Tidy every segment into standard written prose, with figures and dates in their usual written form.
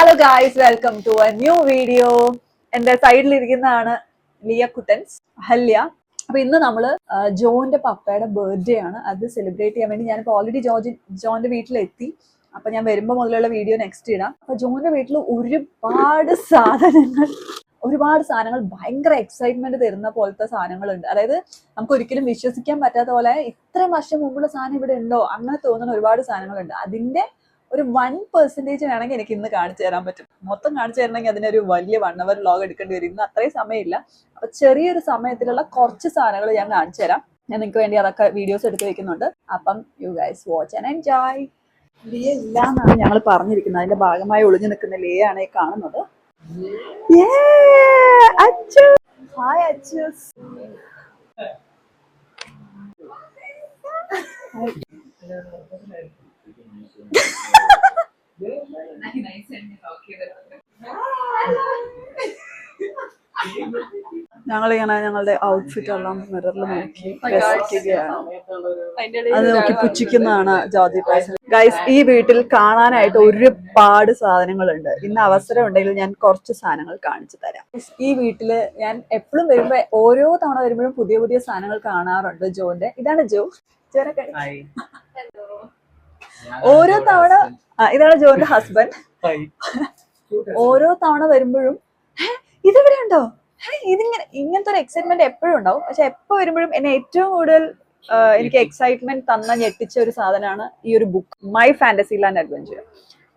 Hello guys, welcome to a new video. എന്റെ സൈഡിലിരിക്കുന്നതാണ് ലിയ കുട്ടൻസ്, ഹല്യ. അപ്പൊ ഇന്ന് നമ്മള് ജോന്റെ പപ്പയുടെ ബർത്ത്ഡേ ആണ്. അത് സെലിബ്രേറ്റ് ചെയ്യാൻ വേണ്ടി ഞാനിപ്പോ ഓൾറെഡി ജോന്റെ വീട്ടിലെത്തി. അപ്പൊ ഞാൻ വരുമ്പോ മുതലുള്ള വീഡിയോ നെക്സ്റ്റ് ഇടാം. അപ്പൊ ജോന്റെ വീട്ടിൽ ഒരുപാട് സാധനങ്ങൾ ഭയങ്കര എക്സൈറ്റ്മെന്റ് തരുന്ന പോലത്തെ സാധനങ്ങളുണ്ട്. അതായത് നമുക്ക് ഒരിക്കലും വിശ്വസിക്കാൻ പറ്റാത്ത പോലെ ഇത്രയും വർഷം മുമ്പുള്ള സാധനം ഇവിടെ ഉണ്ടോ അങ്ങനെ തോന്നുന്ന ഒരുപാട് സാധനങ്ങളുണ്ട്. അതിന്റെ ഒരു 1% വേണമെങ്കിൽ എനിക്ക് ഇന്ന് കാണിച്ചു തരാൻ പറ്റും. മൊത്തം കാണിച്ചു തരണമെങ്കിൽ അതിനൊരു വലിയ 1 hour വ്ലോഗ് എടുക്കേണ്ടി വരും. ഇന്ന് അത്രയും സമയമില്ല. അപ്പൊ ചെറിയൊരു സമയത്തിലുള്ള കുറച്ച് സാധനങ്ങൾ ഞാൻ കാണിച്ചു തരാം. ഞാൻ നിങ്ങൾക്ക് വേണ്ടി അതൊക്കെ വീഡിയോസ് എടുത്ത് വെക്കുന്നുണ്ട്. അപ്പം you guys watch and enjoy. Liya ഇല്ല എന്നാണ് ഞങ്ങൾ പറഞ്ഞിരിക്കുന്നത്. അതിന്റെ ഭാഗമായി ഒളിഞ്ഞു നിൽക്കുന്ന ലിയ ആണ് ഈ കാണുന്നത്. ഹായ് അച്ചൂസ്. ഞങ്ങളിങ്ങനെ ഞങ്ങളുടെ ഔട്ട്ഫിറ്റ് എല്ലാം മിററിൽ നോക്കി രസിക്കുകയാണ്. അത് നോക്കി പുച്ഛിക്കുന്നതാണ് ജോജി പായസം. ഗൈസ്, ഈ വീട്ടിൽ കാണാനായിട്ട് ഒരുപാട് സാധനങ്ങളുണ്ട്. ഇന്ന് അവസരം ഉണ്ടെങ്കിൽ ഞാൻ കുറച്ച് സാധനങ്ങൾ കാണിച്ചു തരാം. ഈ വീട്ടില് ഞാൻ എപ്പോഴും വരുമ്പോ ഓരോ തവണ വരുമ്പോഴും പുതിയ പുതിയ സാധനങ്ങൾ കാണാറുണ്ട് ജോന്റെ. ഇതാണ് ജോനെ ഓരോ തവണ ഇതാണ് ജോന്റെ ഹസ്ബൻഡ്. ഓരോ തവണ വരുമ്പോഴും ഇതെവിടെ ഉണ്ടോ, ഇങ്ങനത്തെ ഒരു എക്സൈറ്റ്മെന്റ് എപ്പോഴും ഉണ്ടാവും. പക്ഷെ എപ്പോ വരുമ്പോഴും എന്നെ ഏറ്റവും കൂടുതൽ എനിക്ക് എക്സൈറ്റ്മെന്റ് തന്ന ഞെട്ടിച്ച ഒരു സാധനമാണ് ഈ ഒരു book, my fantasy land adventure.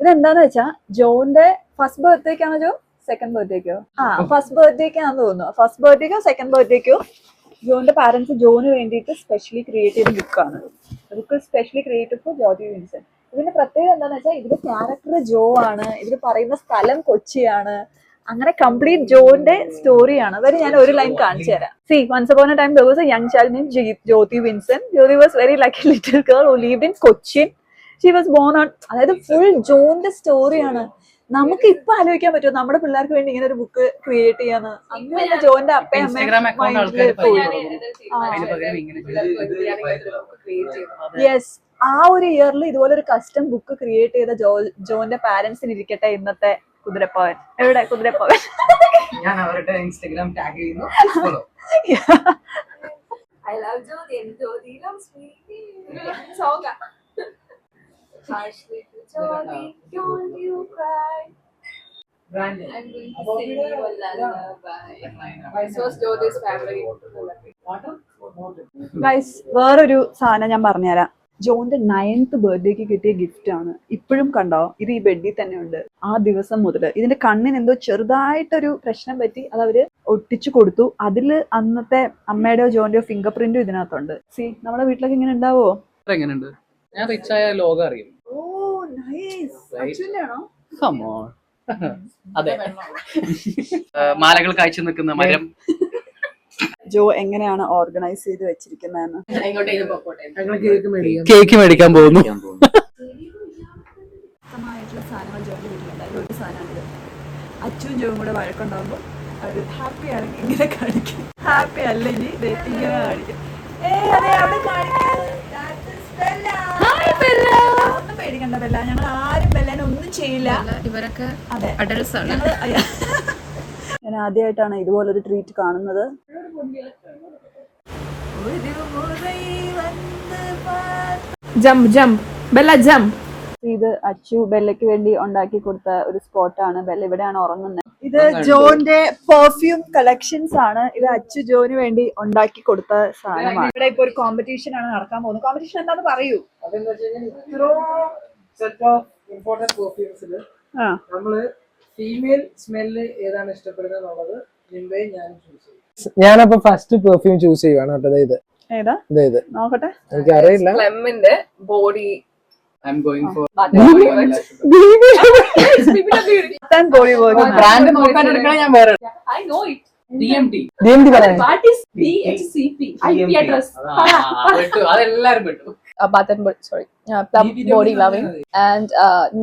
ഇതെന്താന്ന് വെച്ചാൽ ജോന്റെ ഫസ്റ്റ് ബർത്ത്ഡേക്കാണോ സെക്കൻഡ് ബർത്ത്ഡേക്കോ? ഫസ്റ്റ് ബർത്ത്ഡേക്കാണെന്ന് തോന്നുന്നു. ഫസ്റ്റ് ബർത്ത്ഡേക്കോ സെക്കൻഡ് ബർത്ത്ഡേക്കോ ജോന്റെ പാരന്റ്സ് ജോന് വേണ്ടിയിട്ട് സ്പെഷ്യലി ക്രിയേറ്റ് ചെയ്ത ബുക്കാണ്. Book specially created for Georgie Vincent. ഇതിന്റെ പ്രത്യേകത എന്താന്ന് വെച്ചാൽ ഇതിന്റെ ക്യാരക്ടർ ജോ ആണ്. ഇതിൽ പറയുന്ന സ്ഥലം കൊച്ചിയാണ്. അങ്ങനെ കംപ്ലീറ്റ് ജോന്റെ സ്റ്റോറിയാണ്. അതായത് ഞാൻ ഒരു ലൈൻ കാണിച്ചു തരാം. See, once upon a time there was a young child named Jyoti Vincent. Jyoti was very like a little girl who lived in Cochin. She was born on, അതായത് ഫുൾ ജോന്റെ സ്റ്റോറിയാണ്. നമുക്ക് ഇപ്പൊ ആലോചിക്കാൻ പറ്റുമോ നമ്മുടെ പിള്ളേർക്ക് വേണ്ടി ഇങ്ങനെ ഒരു ബുക്ക് ക്രിയേറ്റ് ചെയ്യാന്ന്? അങ്ങനെ ജോന്റെ അപ്പയും അമ്മയും യെസ്, ആ ഒരു ഇയറിൽ ഇതുപോലെ ഒരു കസ്റ്റം ബുക്ക് ക്രിയേറ്റ് ചെയ്ത ജോന്റെ പാരന്റ്സിന് ഇരിക്കട്ടെ ഇന്നത്തെ കുതിരപ്പവൻ. എവിടെ കുതിരപ്പവൻ? ഞാൻ അവരുടെ ഇൻസ്റ്റാഗ്രാം ടാഗ് ചെയ്യുന്നു. I love Jyoti and Jyoti loves me. Song. Hush little Jyoti, don't you cry. Brandon. I'm going to sing you a lullaby. This was Jyoti's favorite lullaby. Guys, വേറൊരു സാധനം ഞാൻ പറഞ്ഞുതരാം. ജോന്റെ 9th ബർത്ത്ഡേക്ക് കിട്ടിയ gift ആണ്. ഇപ്പോഴും കണ്ടോ, ഇത് ഈ ബെഡിൽ തന്നെ ഉണ്ട്. ആ ദിവസം മുതൽ ഇതിന്റെ കണ്ണിന് എന്തോ ചെറുതായിട്ടൊരു പ്രശ്നം പറ്റി. അത് അവര് ഒട്ടിച്ചു കൊടുത്തു. അതില് അന്നത്തെ അമ്മയുടെയോ ജോന്റെയോ ഫിംഗർ പ്രിന്റും ഇതിനകത്തുണ്ട്. സി, നമ്മുടെ വീട്ടിലൊക്കെ ഇങ്ങനെ ഉണ്ടാവോ? എങ്ങനെയുണ്ട്? ഞാൻ റിച്ച് ആയ ലോകം അറിയും. ഓ നൈസ്. അച്ഛൻ്റെയാണോ? അതെ. മാലകൾ കാഴ്ച നിൽക്കുന്ന മരം. ജോ എങ്ങനെയാണ് ഓർഗനൈസ് ചെയ്ത് വെച്ചിരിക്കുന്നതെന്ന്. കേക്ക് മേടിക്കാൻ പോകുന്നു. സാധനങ്ങൾ ജോന്റെ വീട്ടിലുണ്ടായിരുന്നു. ഒരു സാധനമാണിത്. അച്ഛനും ജോയും കൂടെ വഴക്കുണ്ടാകുമ്പോൾ അവർ ഹാപ്പി ആണെങ്കിൽ ഇങ്ങനെ കാണിക്കും, ഹാപ്പി അല്ലെങ്കിൽ ഇങ്ങനെ കാണിക്കും. അതെ, അവിടെ കാണിക്കും. ഒന്നും പേടിക്കണ്ട ബെല്ല, ഞങ്ങൾ ആരും ബെല്ലേനെ ഒന്നും ചെയ്യില്ല. ഇവരൊക്കെ അതെ, അഡൽട്സ് ആണ്. ഞാൻ ആദ്യമായിട്ടാണ് ഇതുപോലൊരു ട്രീറ്റ് കാണുന്നത്. Jump jump Bella jump. ഇത് അച്ചു ബെല്ലയ്ക്ക് വേണ്ടി ഉണ്ടാക്കി കൊടുത്ത ഒരു സ്പോട്ടാണ്. ബെല്ല ഇവിടെയാണ് ഉറങ്ങുന്നത്. ഇത് ജോന്റെ പെർഫ്യൂം കളക്ഷൻസ് ആണ്. ഇത് അച്ചു ജോന് വേണ്ടി ഉണ്ടാക്കി കൊടുത്ത സാധനമാണ്. ഇവിടെ ഇപ്പൊ ഒരു കോമ്പറ്റീഷൻ ആണ് നടക്കാൻ പോകുന്നത്. കോമ്പറ്റീഷൻ എന്താന്ന് പറയൂ. നമ്മള് ഫീമെയിൽ സ്മെല്ല് ഏതാണ് ഇഷ്ടപ്പെടുന്നത് എന്നുള്ളത് ഞാനും ചൂസ് ചെയ്യും. ഞാനപ്പോ ഫസ്റ്റ് പെർഫ്യൂം ചൂസ് ചെയ്യുവാണ് കേട്ടോ. ഇത് ഏതാ ഇത് നോക്കട്ടെ. എനിക്ക് അറിയില്ല. ക്ലെമ്മിന്റെ body. I'm going for body work. Brand നോക്കാൻ എടുക്കണ ഞാൻ വേറെ. I know it. DMT What is DHCP? IP address. അതെല്ലാരും പെട്ടു. Bath and Body, sorry, Plum Body Loving, and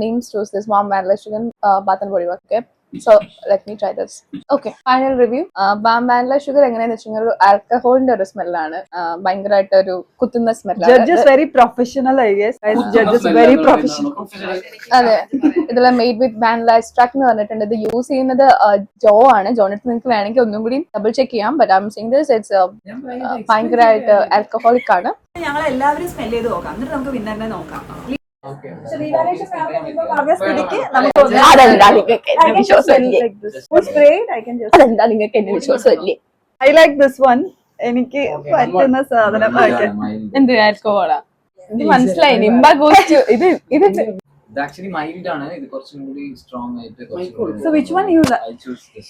Neems chose this Mom Vanilla Chicken Bath and Body Work. Okay, So let me try this. Okay, final review. Vanilla sugar എങ്ങനെയാന്ന് വെച്ചാൽ ഒരു ആൽക്കഹോളിന്റെ ഒരു സ്മെല്ലാണ്. ഭയങ്കരമായിട്ട് ഒരു കുത്തുന്ന സ്മെല്ലാണ്. Judges very professional, I guess. Judges very professional. അതെ, ഇതെല്ലാം മെയ്ഡ് വിത്ത് വാനില എക്സ്ട്രാക്ട് എന്ന് പറഞ്ഞിട്ടുണ്ട്. ഇത് യൂസ് ചെയ്യുന്നത് ജോ ആണ്. ജോണിട്ട് നിങ്ങൾക്ക് വേണമെങ്കിൽ ഒന്നും കൂടി ഡബിൾ ചെക്ക് ചെയ്യാം. But I am seeing this it's ഭയങ്കരമായിട്ട് ആൽക്കഹോളിക് ആണ്. ഞങ്ങൾ എല്ലാവരും സ്മെൽ ചെയ്ത് നോക്കാം, എന്നിട്ട് നമുക്ക് വിന്നറിനെ നോക്കാം. അതെന്താ നിങ്ങൾക്ക് എന്നെ വിശ്വാസമില്ലേ? I like this one. എനിക്ക് പറ്റുന്ന സാധനം. എന്ത് ആൽക്കഹോളാ? എനിക്ക് മനസ്സിലായി. നിംബ ഗോസ്റ്റ് ഇത് ഇത് ആക്ച്വലി മൈൽഡ് ആണ്. ഇത് കുറച്ചും കൂടി സ്ട്രോങ് ആയിട്ട്. So which one you like? I choose this.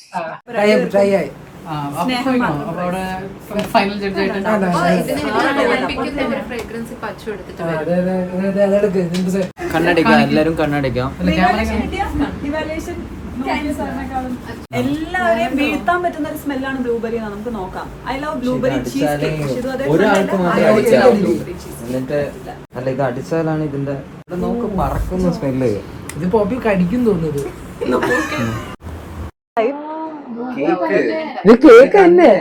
Try ആയി ഫൈനൽ ജഡ്ജ് കണ്ണടയ്ക്കാം, എല്ലാരും കണ്ണടയ്ക്കാം. എല്ലാവരെയും വീഴ്ത്താൻ പറ്റുന്ന ഒരു സ്മെല്ലാണ് ബ്ലൂബെറി. നമുക്ക് നോക്കാം. I love blueberry cheese cake. ഒരാൾക്ക് മാത്രം അടിച്ചാൽ എന്നിട്ട് അല്ല, ഇത് അടിച്ചാലാണ് ഇതിന്റെ നോക്ക് പറക്കുന്ന സ്മെല്ല്. ഇത് പോപ്പി കടിക്കും തോന്നുന്നത്. ഇത് കേക്ക് തന്നെ.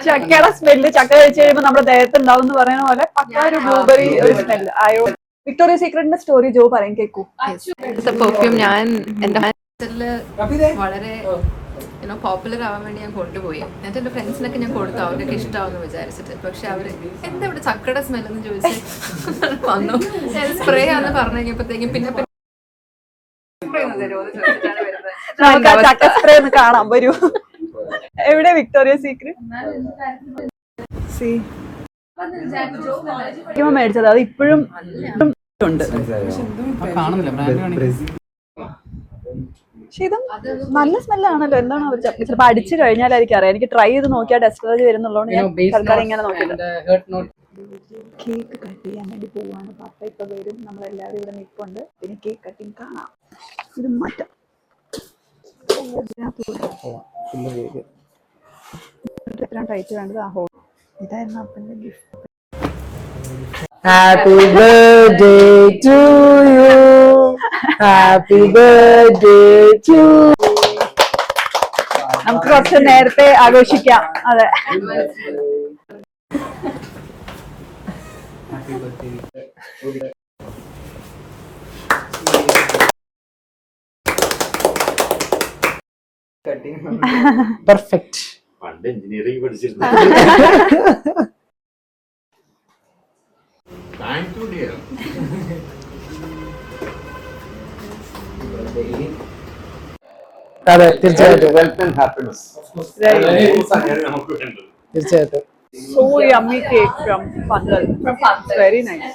ചക്കയുടെ സ്മെല്ല്, ചക്ക കഴിച്ചു കഴിയുമ്പോൾ നമ്മുടെ ദേഹത്ത് ഉണ്ടാവും എന്ന് പറയുന്ന പോലെ പക്ക ഒരു ബ്ലൂബെറി ഒരു സ്മെല്ല് ആയോ. വിക്ടോറിയ സീക്രട്ടിന്റെ സ്റ്റോറി ജോ പറയും കേക്കൂ. പെർഫ്യൂം ഞാൻ എന്റെ വളരെ പോപ്പുലർ ആവാൻ വേണ്ടി ഞാൻ കൊണ്ടുപോയി. എന്നിട്ട് എന്റെ ഫ്രണ്ട്സിനൊക്കെ ഞാൻ കൊടുത്തു, അവർക്കൊക്കെ ഇഷ്ടമാവെന്ന് വിചാരിച്ചിട്ട്. പക്ഷെ അവര് എന്താ ഇവിടെ ചക്കയുടെ സ്മെല്ലെന്ന് ചോദിച്ച് വന്നു. സ്പ്രേ ആണെന്ന് പറഞ്ഞു കഴിഞ്ഞപ്പോഴത്തേക്കും പിന്നെ ചക്ക സ്പ്രേ ഒന്ന് കാണാൻ വരൂ. എവിടെ വിക്ടോറിയ സീക്രട്ട് മേടിച്ചത്? അത് ഇപ്പോഴും ഉണ്ട്. പക്ഷെ ഇതും നല്ല സ്മെല്ലാണല്ലോ. എന്താണ് അവർ ചിലപ്പോ അടിച്ചു കഴിഞ്ഞാലായിരിക്കും അറിയാം. എനിക്ക് ട്രൈ ചെയ്ത് നോക്കിയാൽ ടെസ്റ്റ് വരുന്നുള്ളതുകൊണ്ട് ഞാൻ തൽക്കാലം ഇങ്ങനെ നോക്കിയിട്ടുണ്ട്. കേക്ക് കട്ട് ചെയ്യാൻ വേണ്ടി പോവാണ്. പപ്പ ഇപ്പൊ വരും. നമ്മളെല്ലാവരും ഇവിടെ നിൽപ്പുണ്ട്. പിന്നെ കേക്ക് കട്ടിങ് കാണാം. ഇത് മാറ്റാം. എത്രയാണ് ടൈറ്റ് വേണ്ടത്? ആ ഹോൾ ഇതായിരുന്നു അപ്പന്റെ gift. Happy birthday to you. Happy birthday to you. നമുക്ക് കുറച്ച് നേരത്തെ ആഘോഷിക്കാം. അതെ, പെർഫെക്റ്റ്. പണ്ട് എഞ്ചിനീയറിംഗ് പഠിച്ചിരുന്നു. Thank you dear. അതെ, തീർച്ചയായിട്ടും വെൽത്ത് ആൻഡ് ഹാപ്പിനെസ് നമുക്ക് വേണ്ടത്. തീർച്ചയായിട്ടും. so yummy cake from Pandal. Very nice.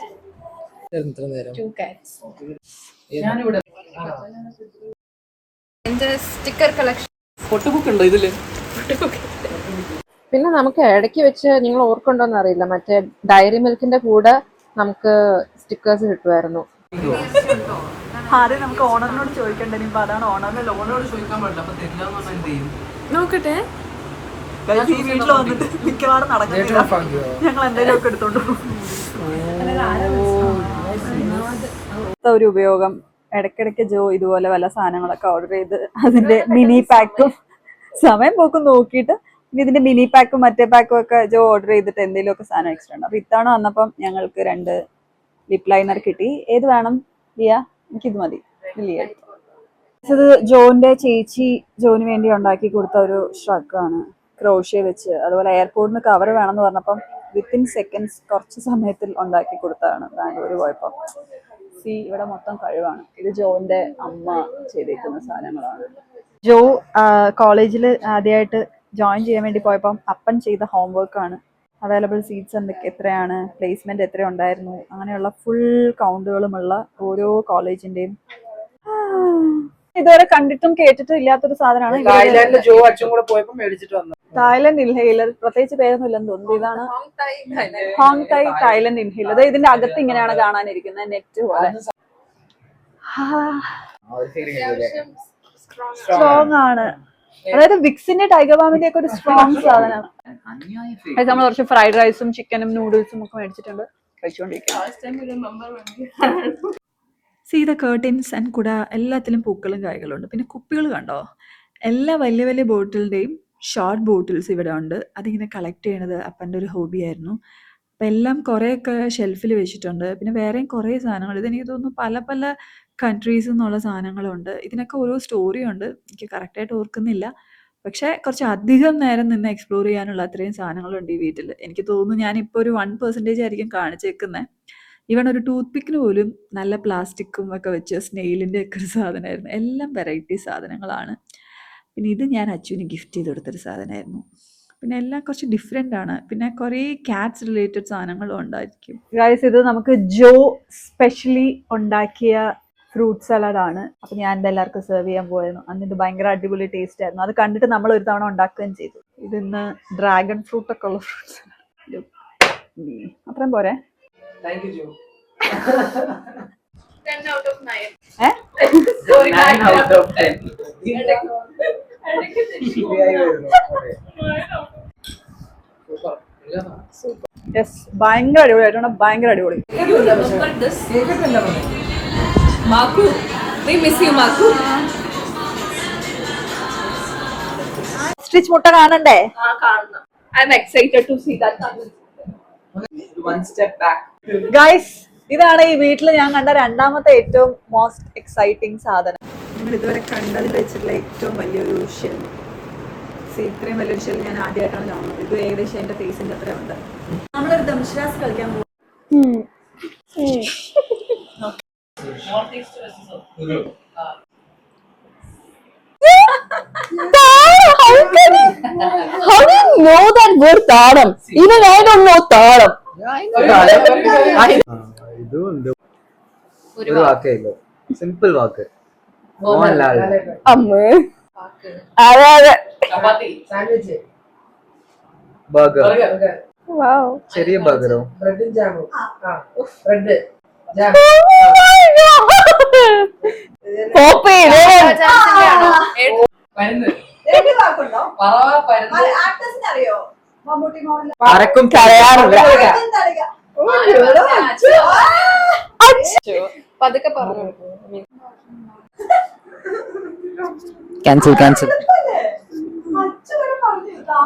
എത്ര നേരം എന്റെ സ്റ്റിക്കർ കളക്ഷൻ. ഫോട്ടോബുക്ക് ഉണ്ടോ ഇതില്? പിന്നെ നമുക്ക് ഇടയ്ക്ക് വെച്ച് നിങ്ങൾ ഓർക്കുണ്ടോന്ന് അറിയില്ല, മറ്റേ ഡയറി മിൽക്കിന്റെ കൂടെ നമുക്ക് സ്റ്റിക്കേഴ്സ് കിട്ടുമായിരുന്നു. ആദ്യം നമുക്ക് ഓണറിനോട് ചോദിക്കണ്ടേ? ഇനിയിപ്പോ അതാണ് ഓണറിന് ഓണോട് ചോദിക്കാൻ പാടില്ല. അപ്പൊ തരില്ല എന്ന് പറഞ്ഞാൽ എന്ത് ചെയ്യും? നോക്കട്ടെ. ഈ വീട്ടിൽ വന്നിട്ട് മിക്കവാറും നടക്കുന്നില്ല. ഞങ്ങൾ എന്തെങ്കിലും ഒക്കെ എടുത്തോണ്ട് ഒരു ഉപയോഗം. ഇടയ്ക്കിടയ്ക്ക് ജോ ഇതുപോലെ വല്ല സാധനങ്ങളൊക്കെ ഓർഡർ ചെയ്ത് അതിന്റെ മിനി പാക്കും സമയം പോക്കും നോക്കിയിട്ട് ഇതിന്റെ മിനി പാക്കും മറ്റേ പാക്കും ഒക്കെ ജോ ഓർഡർ ചെയ്തിട്ട് എന്തെങ്കിലുമൊക്കെ സാധനം എക്സ്ട്രാ ഉണ്ട്. അപ്പൊ ഇത്തവണ വന്നപ്പം ഞങ്ങൾക്ക് 2 ലിപ് ലൈനർ കിട്ടി. ഏത് വേണം ലിയ? എനിക്കിത് മതി. ലിയ ഇത് ജോന്റെ ചേച്ചി ജോന് വേണ്ടി ഉണ്ടാക്കി കൊടുത്ത ഒരു ഷ്രഗാണ്, ക്രോഷ്യ വെച്ച്. അതുപോലെ എയർപോർട്ടിന് കവർ വേണമെന്ന് പറഞ്ഞപ്പം വിത്തിൻ സെക്കൻഡ്സ് കുറച്ച് സമയത്തിൽ ഉണ്ടാക്കി കൊടുത്തതാണ് ബാംഗ്ലൂർ പോയപ്പം. ഇവിടെ മൊത്തം കഴിവാണ്. ഇത് ജോന്റെ അമ്മ ചെയ്തേക്കുന്ന സാധനങ്ങളാണ്. ജോ കോളേജിൽ ആദ്യമായിട്ട് ജോയിൻ ചെയ്യാൻ വേണ്ടി പോയപ്പം അപ്പൻ ചെയ്ത ഹോംവർക്കാണ്. അവൈലബിൾ സീറ്റ്സ് എത്രയാണ്, പ്ലേസ്മെന്റ് എത്ര ഉണ്ടായിരുന്നു, അങ്ങനെയുള്ള ഫുൾ കൗണ്ടുകളുമുള്ള ഓരോ കോളേജിന്റെയും. ഇതുവരെ കണ്ടിട്ടും കേട്ടിട്ടും ഇല്ലാത്തൊരു സാധനമാണ്. തായ്ലാൻഡിൽ ജോ അച്ഛൻ കൂടെ പോയപ്പോ മേടിച്ചിട്ട് വന്നു. തായ്ലൻഡ് ഇൻഹെയിലർ, പ്രത്യേകിച്ച് പേരൊന്നും ഇല്ലെന്ന് തോന്നുന്നു. ഇതാണ് ഹോങ് തൈ തായ്ലൻഡ് ഇൻഹെയിലർ. അതായത് ഇതിന്റെ അകത്ത് ഇങ്ങനെയാണ് കാണാനിരിക്കുന്നത്, നെറ്റ് പോലെ. സ്ട്രോങ് ആണ്. അതായത് വിക്സിന്റെ ടൈഗർ ബാമിന്റെ ഒക്കെ ഒരു സ്ട്രോങ് സാധനമാണ്. അത് നമ്മൾ കുറച്ച് ഫ്രൈഡ് റൈസും ചിക്കനും നൂഡിൽസും ഒക്കെ മേടിച്ചിട്ടുണ്ട്, കഴിച്ചുകൊണ്ടിരിക്കും. സീ ദ കേർട്ടിൻസ് ആൻഡ് കുട എല്ലാത്തിലും പൂക്കളും കായ്കളുണ്ട്. പിന്നെ കുപ്പികൾ കണ്ടോ, എല്ലാ വലിയ വലിയ ബോട്ടിലിൻ്റെയും ഷോർട്ട് ബോട്ടിൽസ് ഇവിടെ ഉണ്ട്. അതിങ്ങനെ കളക്ട് ചെയ്യണത് അപ്പൻ്റെ ഒരു ഹോബിയായിരുന്നു. അപ്പം എല്ലാം കുറേയൊക്കെ ഷെൽഫിൽ വെച്ചിട്ടുണ്ട്. പിന്നെ വേറെയും കുറേ സാധനങ്ങൾ, ഇതെനിക്ക് തോന്നുന്നു പല പല കൺട്രീസിൽ നിന്നുള്ള സാധനങ്ങളുണ്ട്. ഇതിനൊക്കെ ഓരോ സ്റ്റോറിയുണ്ട്, എനിക്ക് കറക്റ്റായിട്ട് ഓർക്കുന്നില്ല. പക്ഷേ കുറച്ച് അധികം നേരം നിന്ന് എക്സ്പ്ലോർ ചെയ്യാനുള്ള അത്രയും സാധനങ്ങളുണ്ട് ഈ വീട്ടിൽ. എനിക്ക് തോന്നുന്നു ഞാനിപ്പോൾ ഒരു 1% ആയിരിക്കും കാണിച്ചേക്കുന്നത്. ഈവൺ ഒരു ടൂത്ത് പിക്കിന് പോലും നല്ല പ്ലാസ്റ്റിക്കും ഒക്കെ വെച്ച് സ്നെയിലിൻ്റെ ഒക്കെ ഒരു സാധനമായിരുന്നു. എല്ലാം വെറൈറ്റി സാധനങ്ങളാണ്. പിന്നെ ഇത് ഞാൻ അച്ചുവിന് ഗിഫ്റ്റ് ചെയ്ത് കൊടുത്തൊരു സാധനമായിരുന്നു. പിന്നെ എല്ലാം കുറച്ച് ഡിഫറെൻ്റ് ആണ്. പിന്നെ കുറേ ക്യാറ്റ്സ് റിലേറ്റഡ് സാധനങ്ങളും ഉണ്ടായിരിക്കും. ഗൈസ്, ഇത് നമുക്ക് ജോ സ്പെഷ്യലി ഉണ്ടാക്കിയ ഫ്രൂട്ട് സലാഡാണ്. അപ്പം ഞാൻ എൻ്റെ എല്ലാവർക്കും സെർവ് ചെയ്യാൻ പോയിരുന്നു. അന്ന് ഇത് ഭയങ്കര അടിപൊളി ടേസ്റ്റ് ആയിരുന്നു. അത് കണ്ടിട്ട് നമ്മൾ ഒരു തവണ ഉണ്ടാക്കുകയും ചെയ്തു. ഇതിന്ന് ഡ്രാഗൺ ഫ്രൂട്ടൊക്കെ ഉള്ള ഫ്രൂട്ട് സലാഡ്. അത്രയും പോരെ? Thank you Jo. 10 out of 9. ഏ? 9 out of 10. യെസ്, ഭയങ്കര അടിപൊളിയായിട്ടുണ്ട്. ഭയങ്കര അടിപൊളി. Look at this. Marku, we miss you, Marku. Stitch മുട്ട കാണണ്ടേ? I'm excited to see that. One step back. Guys, ഇതാണ് ഈ വീട്ടിൽ ഞാൻ കണ്ട രണ്ടാമത്തെ ഏറ്റവും മോസ്റ്റ് എക്സൈറ്റിംഗ് സാധനം. നിങ്ങൾ ഇതുവരെ കണ്ടതിൽ വെച്ചിട്ടുള്ള ഏറ്റവും വലിയൊരു ഷെൽ. ഇത്രയും വലിയൊരു ഷെൽ ഞാൻ ആദ്യമായിട്ടാണ് കാണുന്നത്. ഇത് ഏകദേശം എൻ്റെ ഫേസിൻ്റെ അത്ര ഉണ്ട്. നമ്മളൊരു ദംശ്രാസ് കളിക്കാൻ പോകും. How do you know that word താളം? Even I don't know താളം. ഒരു വാക്കേ ഉള്ളൂ, സിമ്പിൾ വാക്ക്. മോഹൻലാൽ. അമ്മ അതെ അതെ. ചപ്പാത്തി. സാൻഡ്വിച്ച്. ബർഗർ. Wow. ചെറിയ ബർഗറോ? ബ്രെഡും ജാമും. Bread jam. കോപ്പി പരുന്ന്. വാക്കുണ്ടോ? പറവ പരുന്ന്. ആക്ടേഴ്സിനെ അറിയോ? മമ്മൂട്ടി, മോഹൻലാൽ. പറക്കും കരയാറില്ല. പതുക്കെ പറഞ്ഞു. Cancel cancel.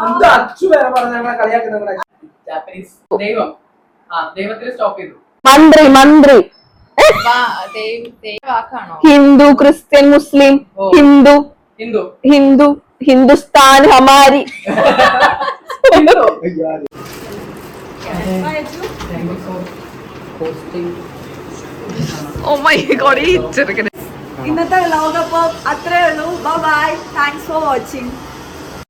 എന്താ അച്ചു വരെ പറഞ്ഞ കളിയാക്കുന്ന ജാപ്പനീസ്. ദൈവം. ദൈവത്തിൽ സ്റ്റോപ്പ് ചെയ്തു. മന്ത്രി മന്ത്രി. വാക്കാണോ? Hindu Christian Muslim. ഹിന്ദു ഹിന്ദു. ഹിന്ദു ഹിന്ദുസ്ഥാൻ ഹമാരി. Oh my god, ഈ ചെറുക്കനെ. ഇന്നത്തെ ലോകകപ്പ് അത്രേ ഉള്ളൂ. Bye bye. Thanks for watching.